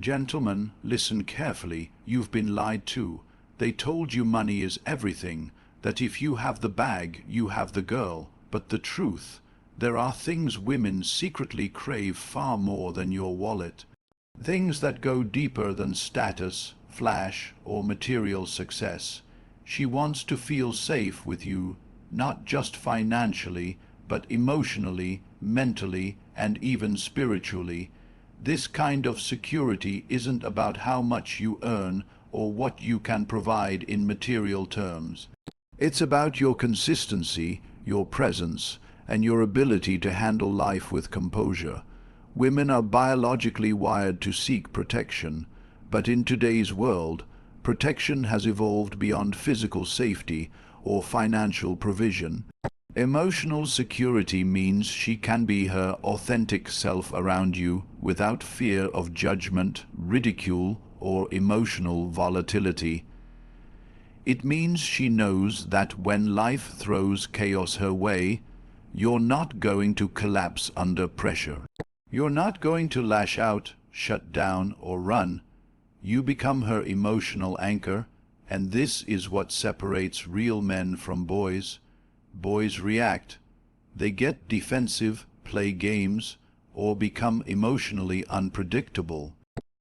Gentlemen, listen carefully. You've been lied to. They told you money is everything, that if you have the bag, you have the girl. But the truth, there are things women secretly crave far more than your wallet. Things that go deeper than status, flash, or material success. She wants to feel safe with you, not just financially, but emotionally, mentally, and even spiritually. This kind of security isn't about how much you earn or what you can provide in material terms. It's about your consistency, your presence, and your ability to handle life with composure. Women are biologically wired to seek protection, but in today's world, protection has evolved beyond physical safety or financial provision. Emotional security means she can be her authentic self around you without fear of judgment, ridicule, or emotional volatility. It means she knows that when life throws chaos her way, you're not going to collapse under pressure. You're not going to lash out, shut down, or run. You become her emotional anchor, and this is what separates real men from boys. Boys react. They get defensive, play games, or become emotionally unpredictable.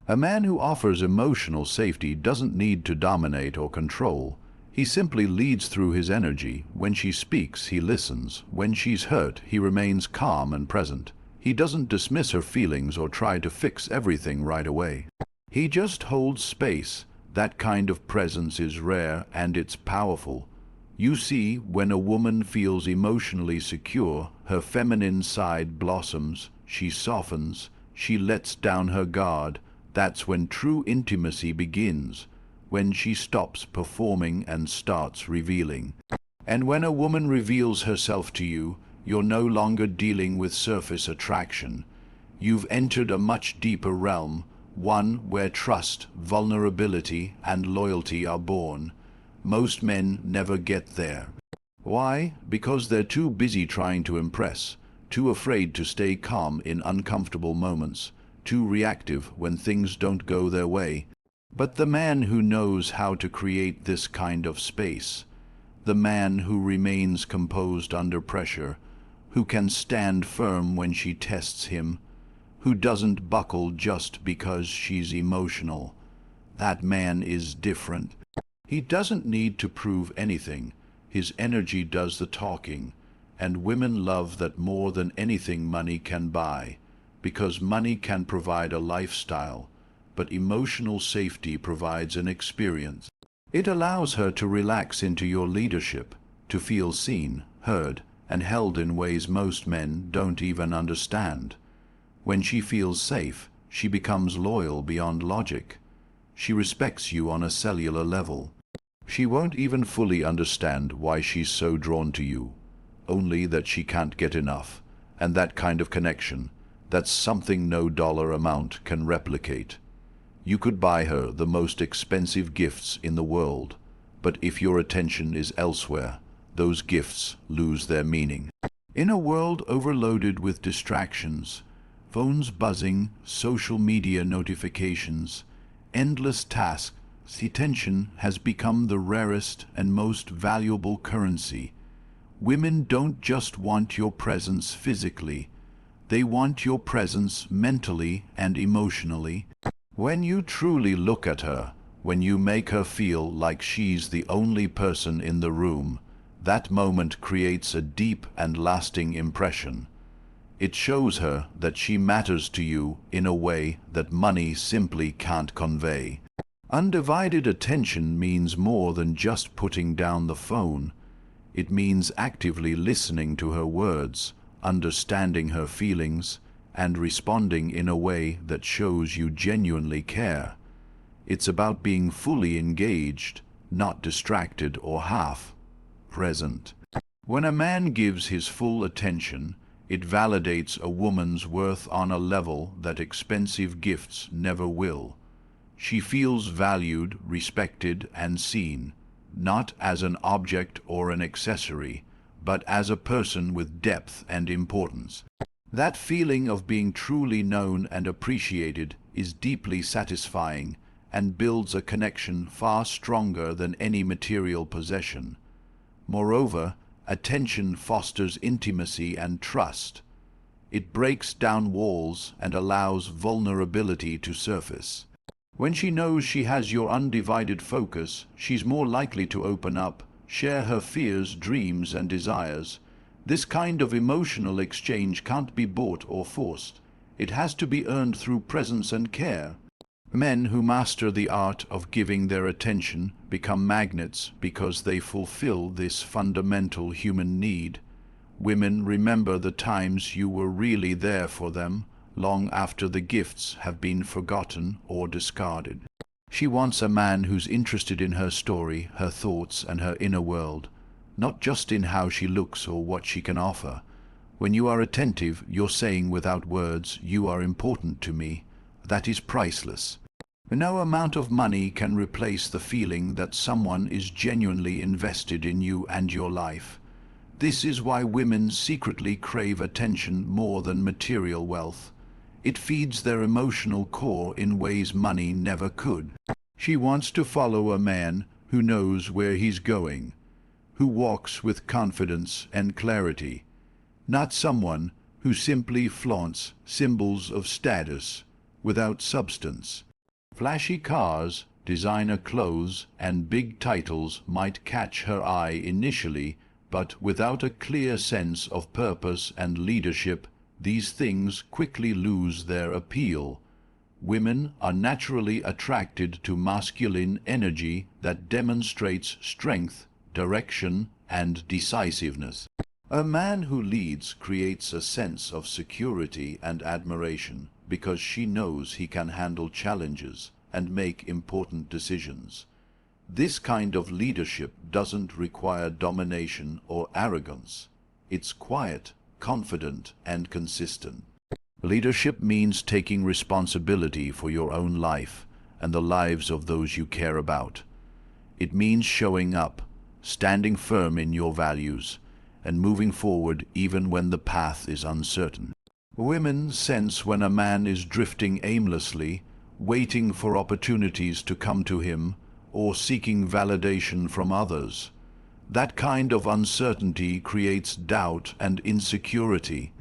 A man who offers emotional safety doesn't need to dominate or control. He simply leads through his energy. When she speaks, he listens. When she's hurt, he remains calm and present. He doesn't dismiss her feelings or try to fix everything right away. He just holds space. That kind of presence is rare and it's powerful. You see, when a woman feels emotionally secure, her feminine side blossoms, she softens, she lets down her guard. That's when true intimacy begins, when she stops performing and starts revealing. And when a woman reveals herself to you, you're no longer dealing with surface attraction. You've entered a much deeper realm, one where trust, vulnerability, and loyalty are born. Most men never get there. Why? Because they're too busy trying to impress, too afraid to stay calm in uncomfortable moments, too reactive when things don't go their way. But the man who knows how to create this kind of space, the man who remains composed under pressure, who can stand firm when she tests him, who doesn't buckle just because she's emotional, that man is different. He doesn't need to prove anything. His energy does the talking, and women love that more than anything money can buy, because money can provide a lifestyle, but emotional safety provides an experience. It allows her to relax into your leadership, to feel seen, heard, and held in ways most men don't even understand. When she feels safe, she becomes loyal beyond logic. She respects you on a cellular level. She won't even fully understand why she's so drawn to you, only that she can't get enough, and that kind of connection, that's something no dollar amount can replicate. You could buy her the most expensive gifts in the world, but if your attention is elsewhere, those gifts lose their meaning. In a world overloaded with distractions, phones buzzing, social media notifications, endless tasks, attention has become the rarest and most valuable currency. Women don't just want your presence physically, they want your presence mentally and emotionally. When you truly look at her, when you make her feel like she's the only person in the room, that moment creates a deep and lasting impression. It shows her that she matters to you in a way that money simply can't convey. Undivided attention means more than just putting down the phone. It means actively listening to her words, understanding her feelings, and responding in a way that shows you genuinely care. It's about being fully engaged, not distracted or half present. When a man gives his full attention, it validates a woman's worth on a level that expensive gifts never will. She feels valued, respected, and seen, not as an object or an accessory, but as a person with depth and importance. That feeling of being truly known and appreciated is deeply satisfying and builds a connection far stronger than any material possession. Moreover, attention fosters intimacy and trust. It breaks down walls and allows vulnerability to surface. When she knows she has your undivided focus, she's more likely to open up, share her fears, dreams, and desires. This kind of emotional exchange can't be bought or forced. It has to be earned through presence and care. Men who master the art of giving their attention become magnets because they fulfill this fundamental human need. Women remember the times you were really there for them, long after the gifts have been forgotten or discarded. She wants a man who's interested in her story, her thoughts, and her inner world, not just in how she looks or what she can offer. When you are attentive, you're saying without words, "You are important to me." That is priceless. No amount of money can replace the feeling that someone is genuinely invested in you and your life. This is why women secretly crave attention more than material wealth. It feeds their emotional core in ways money never could. She wants to follow a man who knows where he's going, who walks with confidence and clarity, not someone who simply flaunts symbols of status without substance. Flashy cars, designer clothes, and big titles might catch her eye initially, but without a clear sense of purpose and leadership, these things quickly lose their appeal. Women are naturally attracted to masculine energy that demonstrates strength, direction, and decisiveness. A man who leads creates a sense of security and admiration because she knows he can handle challenges and make important decisions. This kind of leadership doesn't require domination or arrogance. It's quiet, confident, and consistent. Leadership means taking responsibility for your own life and the lives of those you care about. It means showing up, standing firm in your values, and moving forward even when the path is uncertain. Women sense when a man is drifting aimlessly, waiting for opportunities to come to him, or seeking validation from others. That kind of uncertainty creates doubt and insecurity.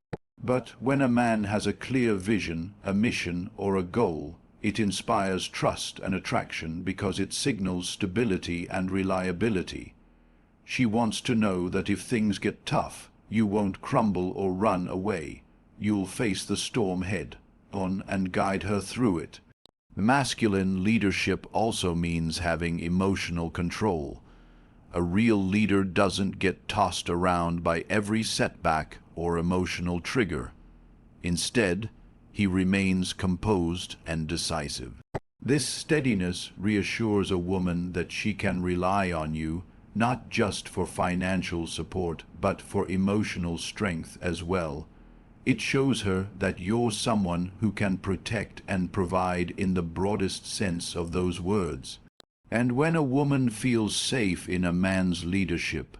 But when a man has a clear vision, a mission, or a goal, it inspires trust and attraction because it signals stability and reliability. She wants to know that if things get tough, you won't crumble or run away. You'll face the storm head on and guide her through it. Masculine leadership also means having emotional control. A real leader doesn't get tossed around by every setback or emotional trigger. Instead, he remains composed and decisive. This steadiness reassures a woman that she can rely on you, not just for financial support, but for emotional strength as well. It shows her that you're someone who can protect and provide in the broadest sense of those words. And when a woman feels safe in a man's leadership,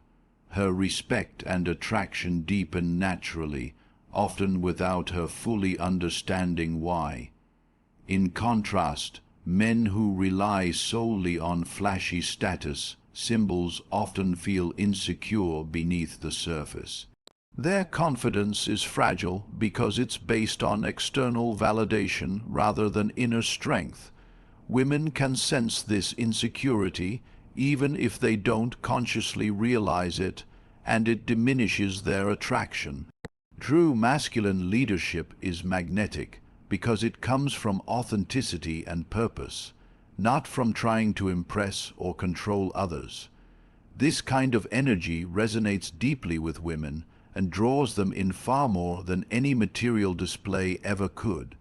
her respect and attraction deepen naturally, often without her fully understanding why. In contrast, men who rely solely on flashy status symbols often feel insecure beneath the surface. Their confidence is fragile because it's based on external validation rather than inner strength. Women can sense this insecurity even if they don't consciously realize it, and it diminishes their attraction. True masculine leadership is magnetic because it comes from authenticity and purpose, not from trying to impress or control others. This kind of energy resonates deeply with women and draws them in far more than any material display ever could.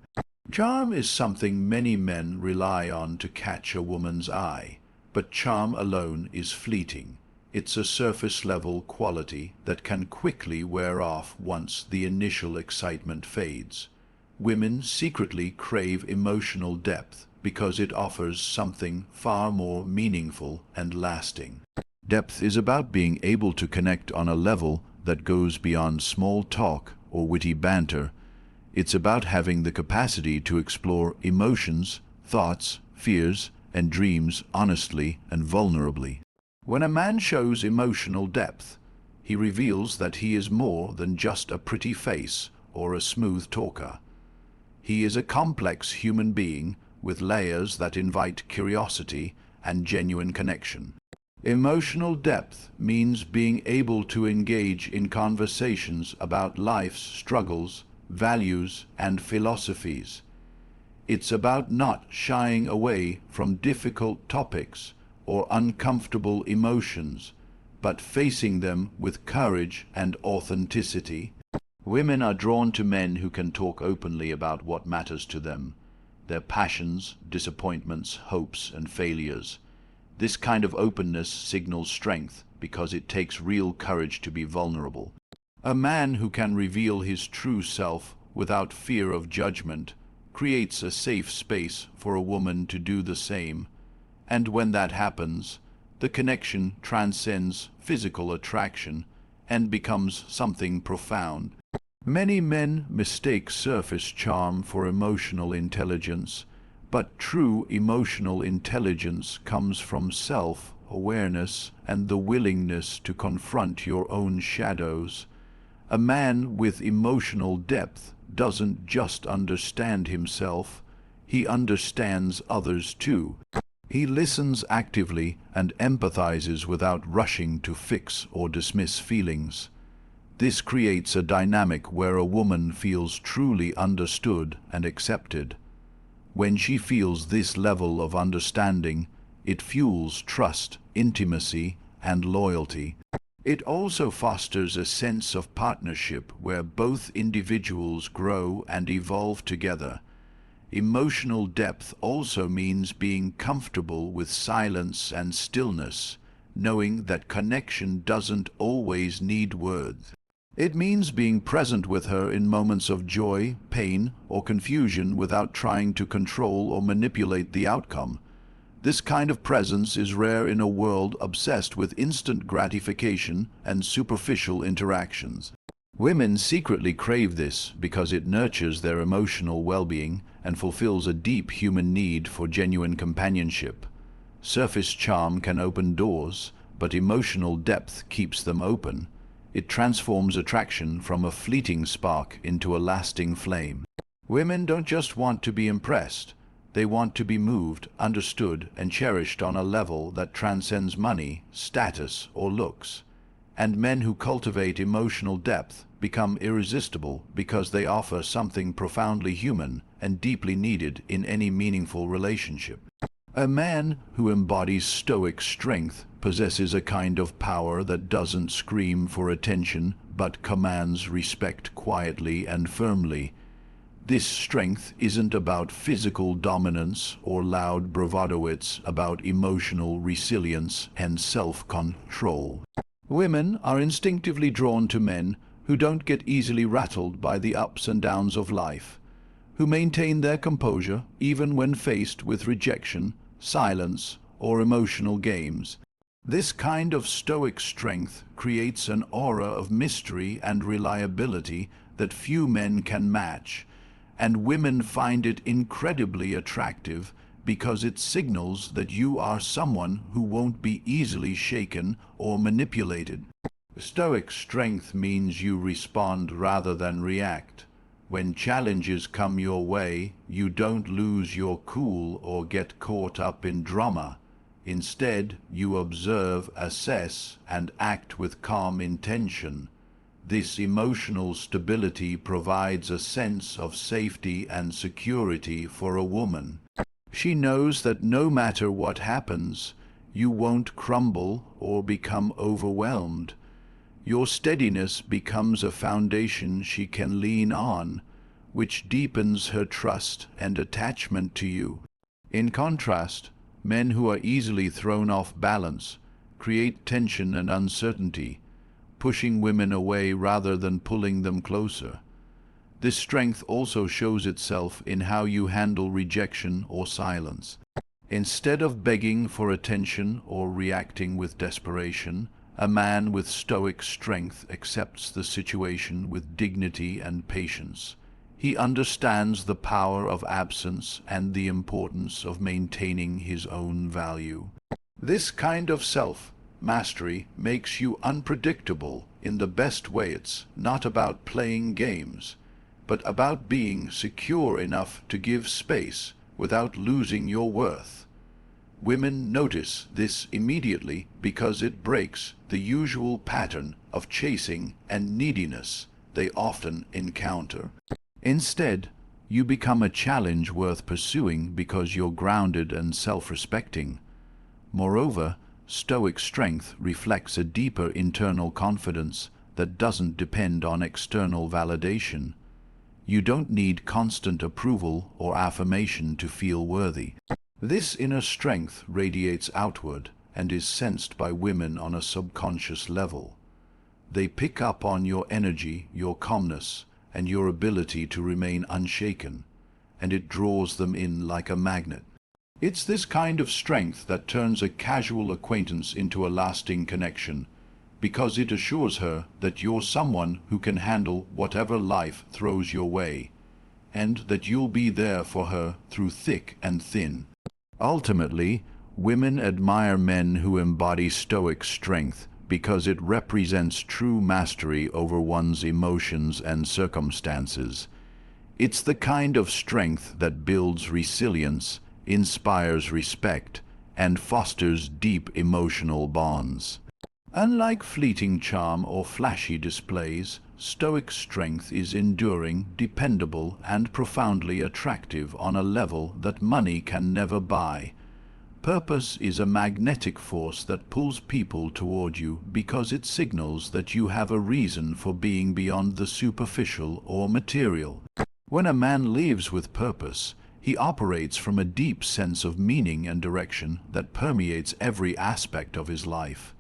Charm is something many men rely on to catch a woman's eye, but charm alone is fleeting. It's a surface-level quality that can quickly wear off once the initial excitement fades. Women secretly crave emotional depth because it offers something far more meaningful and lasting. Depth is about being able to connect on a level that goes beyond small talk or witty banter. It's about having the capacity to explore emotions, thoughts, fears, and dreams honestly and vulnerably. When a man shows emotional depth, he reveals that he is more than just a pretty face or a smooth talker. He is a complex human being with layers that invite curiosity and genuine connection. Emotional depth means being able to engage in conversations about life's struggles, values, and philosophies. It's about not shying away from difficult topics or uncomfortable emotions, but facing them with courage and authenticity. Women are drawn to men who can talk openly about what matters to them, their passions, disappointments, hopes, and failures. This kind of openness signals strength because it takes real courage to be vulnerable. A man who can reveal his true self without fear of judgment creates a safe space for a woman to do the same, and when that happens, the connection transcends physical attraction and becomes something profound. Many men mistake surface charm for emotional intelligence, but true emotional intelligence comes from self-awareness and the willingness to confront your own shadows. A man with emotional depth doesn't just understand himself, he understands others too. He listens actively and empathizes without rushing to fix or dismiss feelings. This creates a dynamic where a woman feels truly understood and accepted. When she feels this level of understanding, it fuels trust, intimacy, and loyalty. It also fosters a sense of partnership where both individuals grow and evolve together. Emotional depth also means being comfortable with silence and stillness, knowing that connection doesn't always need words. It means being present with her in moments of joy, pain, or confusion without trying to control or manipulate the outcome. This kind of presence is rare in a world obsessed with instant gratification and superficial interactions. Women secretly crave this because it nurtures their emotional well-being and fulfills a deep human need for genuine companionship. Surface charm can open doors, but emotional depth keeps them open. It transforms attraction from a fleeting spark into a lasting flame. Women don't just want to be impressed. They want to be moved, understood, and cherished on a level that transcends money, status, or looks. And men who cultivate emotional depth become irresistible because they offer something profoundly human and deeply needed in any meaningful relationship. A man who embodies Stoic strength possesses a kind of power that doesn't scream for attention but commands respect quietly and firmly. This strength isn't about physical dominance or loud bravado, it's about emotional resilience and self-control. Women are instinctively drawn to men who don't get easily rattled by the ups and downs of life, who maintain their composure even when faced with rejection, silence, or emotional games. This kind of Stoic strength creates an aura of mystery and reliability that few men can match, and women find it incredibly attractive because it signals that you are someone who won't be easily shaken or manipulated. Stoic strength means you respond rather than react. When challenges come your way, you don't lose your cool or get caught up in drama. Instead, you observe, assess, and act with calm intention. This emotional stability provides a sense of safety and security for a woman. She knows that no matter what happens, you won't crumble or become overwhelmed. Your steadiness becomes a foundation she can lean on, which deepens her trust and attachment to you. In contrast, men who are easily thrown off balance create tension and uncertainty, pushing women away rather than pulling them closer. This strength also shows itself in how you handle rejection or silence. Instead of begging for attention or reacting with desperation, a man with Stoic strength accepts the situation with dignity and patience. He understands the power of absence and the importance of maintaining his own value. This kind of self-mastery makes you unpredictable in the best way. It's not about playing games, but about being secure enough to give space without losing your worth. Women notice this immediately because it breaks the usual pattern of chasing and neediness they often encounter. Instead, you become a challenge worth pursuing because you're grounded and self-respecting. Moreover, Stoic strength reflects a deeper internal confidence that doesn't depend on external validation. You don't need constant approval or affirmation to feel worthy. This inner strength radiates outward and is sensed by women on a subconscious level. They pick up on your energy, your calmness, and your ability to remain unshaken, and it draws them in like a magnet. It's this kind of strength that turns a casual acquaintance into a lasting connection, because it assures her that you're someone who can handle whatever life throws your way, and that you'll be there for her through thick and thin. Ultimately, women admire men who embody Stoic strength because it represents true mastery over one's emotions and circumstances. It's the kind of strength that builds resilience, inspires respect, and fosters deep emotional bonds. Unlike fleeting charm or flashy displays, Stoic strength is enduring, dependable, and profoundly attractive on a level that money can never buy. Purpose is a magnetic force that pulls people toward you because it signals that you have a reason for being beyond the superficial or material. When a man lives with purpose, he operates from a deep sense of meaning and direction that permeates every aspect of his life.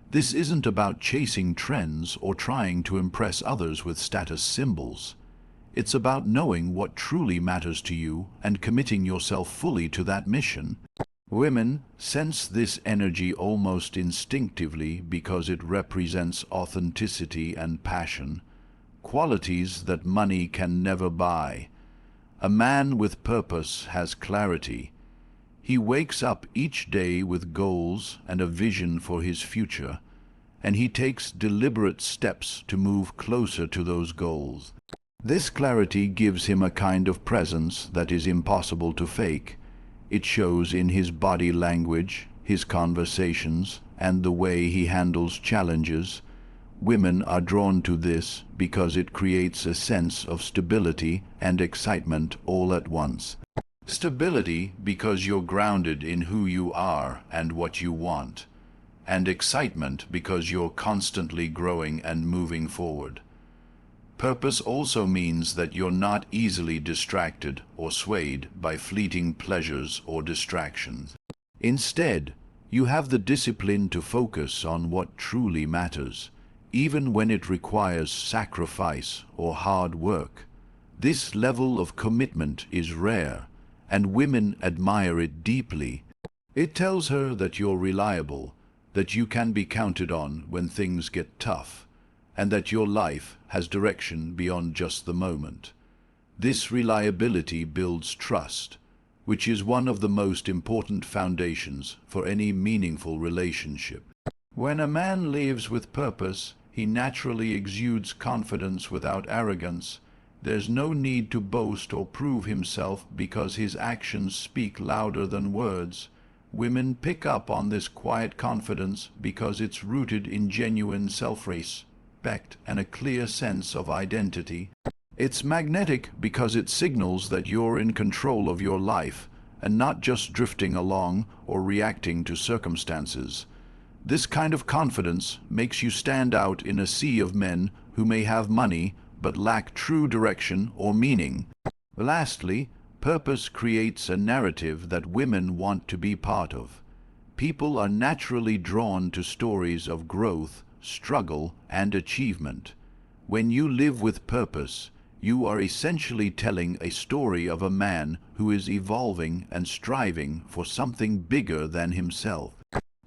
This isn't about chasing trends or trying to impress others with status symbols. It's about knowing what truly matters to you and committing yourself fully to that mission. Women sense this energy almost instinctively because it represents authenticity and passion, qualities that money can never buy. A man with purpose has clarity. He wakes up each day with goals and a vision for his future, and he takes deliberate steps to move closer to those goals. This clarity gives him a kind of presence that is impossible to fake. It shows in his body language, his conversations, and the way he handles challenges. Women are drawn to this because it creates a sense of stability and excitement all at once. Stability because you're grounded in who you are and what you want, and excitement because you're constantly growing and moving forward. Purpose also means that you're not easily distracted or swayed by fleeting pleasures or distractions. Instead, you have the discipline to focus on what truly matters, even when it requires sacrifice or hard work. This level of commitment is rare, and women admire it deeply. It tells her that you're reliable, that you can be counted on when things get tough, and that your life has direction beyond just the moment. This reliability builds trust, which is one of the most important foundations for any meaningful relationship. When a man lives with purpose, he naturally exudes confidence without arrogance. There's no need to boast or prove himself because his actions speak louder than words. Women pick up on this quiet confidence because it's rooted in genuine self-respect and a clear sense of identity. It's magnetic because it signals that you're in control of your life and not just drifting along or reacting to circumstances. This kind of confidence makes you stand out in a sea of men who may have money but lack true direction or meaning. Lastly, purpose creates a narrative that women want to be part of. People are naturally drawn to stories of growth, struggle, and achievement. When you live with purpose, you are essentially telling a story of a man who is evolving and striving for something bigger than himself.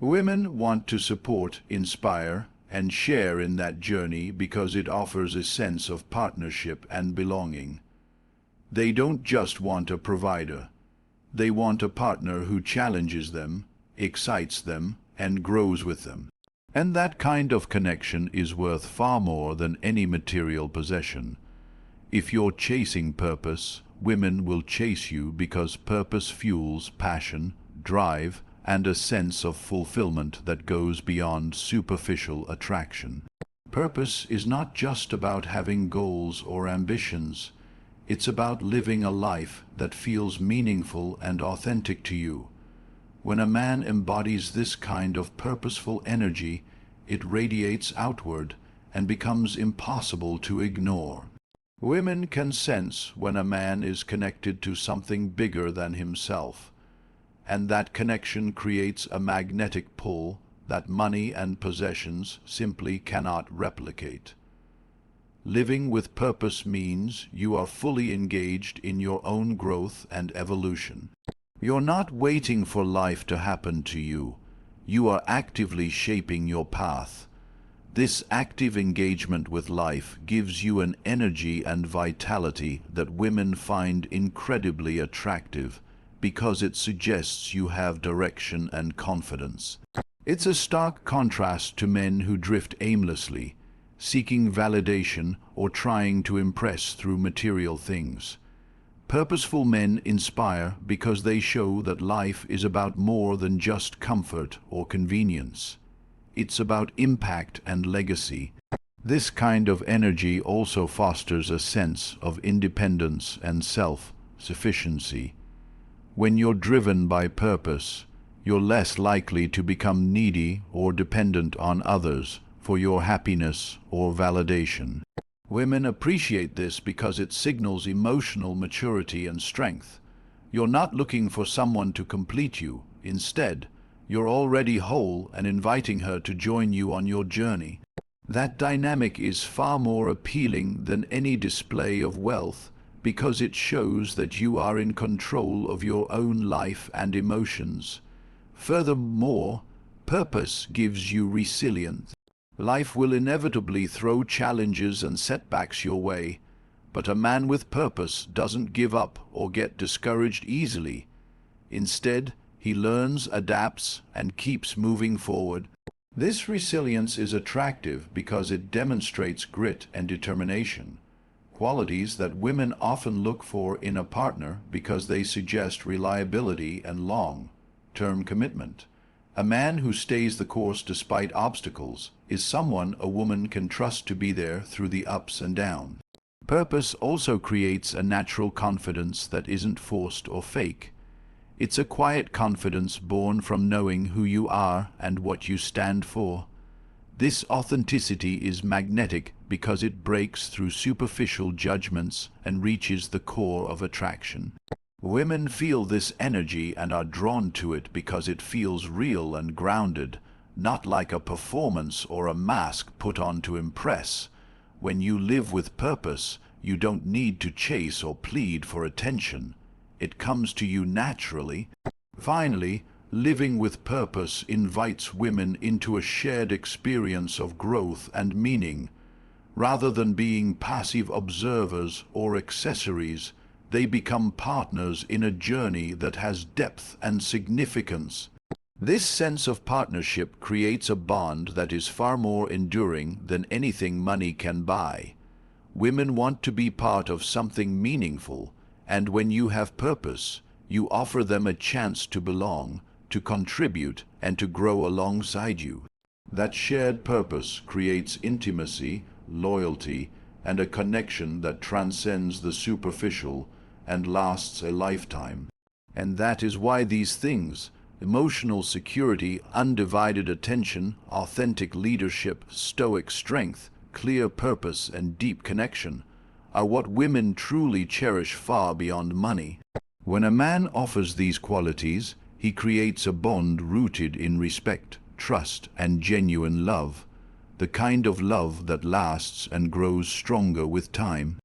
Women want to support, inspire, and share in that journey because it offers a sense of partnership and belonging. They don't just want a provider. They want a partner who challenges them, excites them, and grows with them. And that kind of connection is worth far more than any material possession. If you're chasing purpose, women will chase you because purpose fuels passion, drive, and a sense of fulfillment that goes beyond superficial attraction. Purpose is not just about having goals or ambitions. It's about living a life that feels meaningful and authentic to you. When a man embodies this kind of purposeful energy, it radiates outward and becomes impossible to ignore. Women can sense when a man is connected to something bigger than himself, and that connection creates a magnetic pull that money and possessions simply cannot replicate. Living with purpose means you are fully engaged in your own growth and evolution. You're not waiting for life to happen to you. You are actively shaping your path. This active engagement with life gives you an energy and vitality that women find incredibly attractive because it suggests you have direction and confidence. It's a stark contrast to men who drift aimlessly, seeking validation or trying to impress through material things. Purposeful men inspire because they show that life is about more than just comfort or convenience. It's about impact and legacy. This kind of energy also fosters a sense of independence and self-sufficiency. When you're driven by purpose, you're less likely to become needy or dependent on others for your happiness or validation. Women appreciate this because it signals emotional maturity and strength. You're not looking for someone to complete you. Instead, you're already whole and inviting her to join you on your journey. That dynamic is far more appealing than any display of wealth because it shows that you are in control of your own life and emotions. Furthermore, purpose gives you resilience. Life will inevitably throw challenges and setbacks your way, but a man with purpose doesn't give up or get discouraged easily. Instead, he learns, adapts, and keeps moving forward. This resilience is attractive because it demonstrates grit and determination, qualities that women often look for in a partner because they suggest reliability and long-term commitment. A man who stays the course despite obstacles is someone a woman can trust to be there through the ups and downs. Purpose also creates a natural confidence that isn't forced or fake. It's a quiet confidence born from knowing who you are and what you stand for. This authenticity is magnetic because it breaks through superficial judgments and reaches the core of attraction. Women feel this energy and are drawn to it because it feels real and grounded, not like a performance or a mask put on to impress. When you live with purpose, you don't need to chase or plead for attention. It comes to you naturally. Finally, living with purpose invites women into a shared experience of growth and meaning. Rather than being passive observers or accessories, they become partners in a journey that has depth and significance. This sense of partnership creates a bond that is far more enduring than anything money can buy. Women want to be part of something meaningful, and when you have purpose, you offer them a chance to belong, to contribute, and to grow alongside you. That shared purpose creates intimacy, loyalty, and a connection that transcends the superficial and lasts a lifetime. And that is why these things, emotional security, undivided attention, authentic leadership, stoic strength, clear purpose, and deep connection, are what women truly cherish far beyond money. When a man offers these qualities, he creates a bond rooted in respect, trust, and genuine love, the kind of love that lasts and grows stronger with time.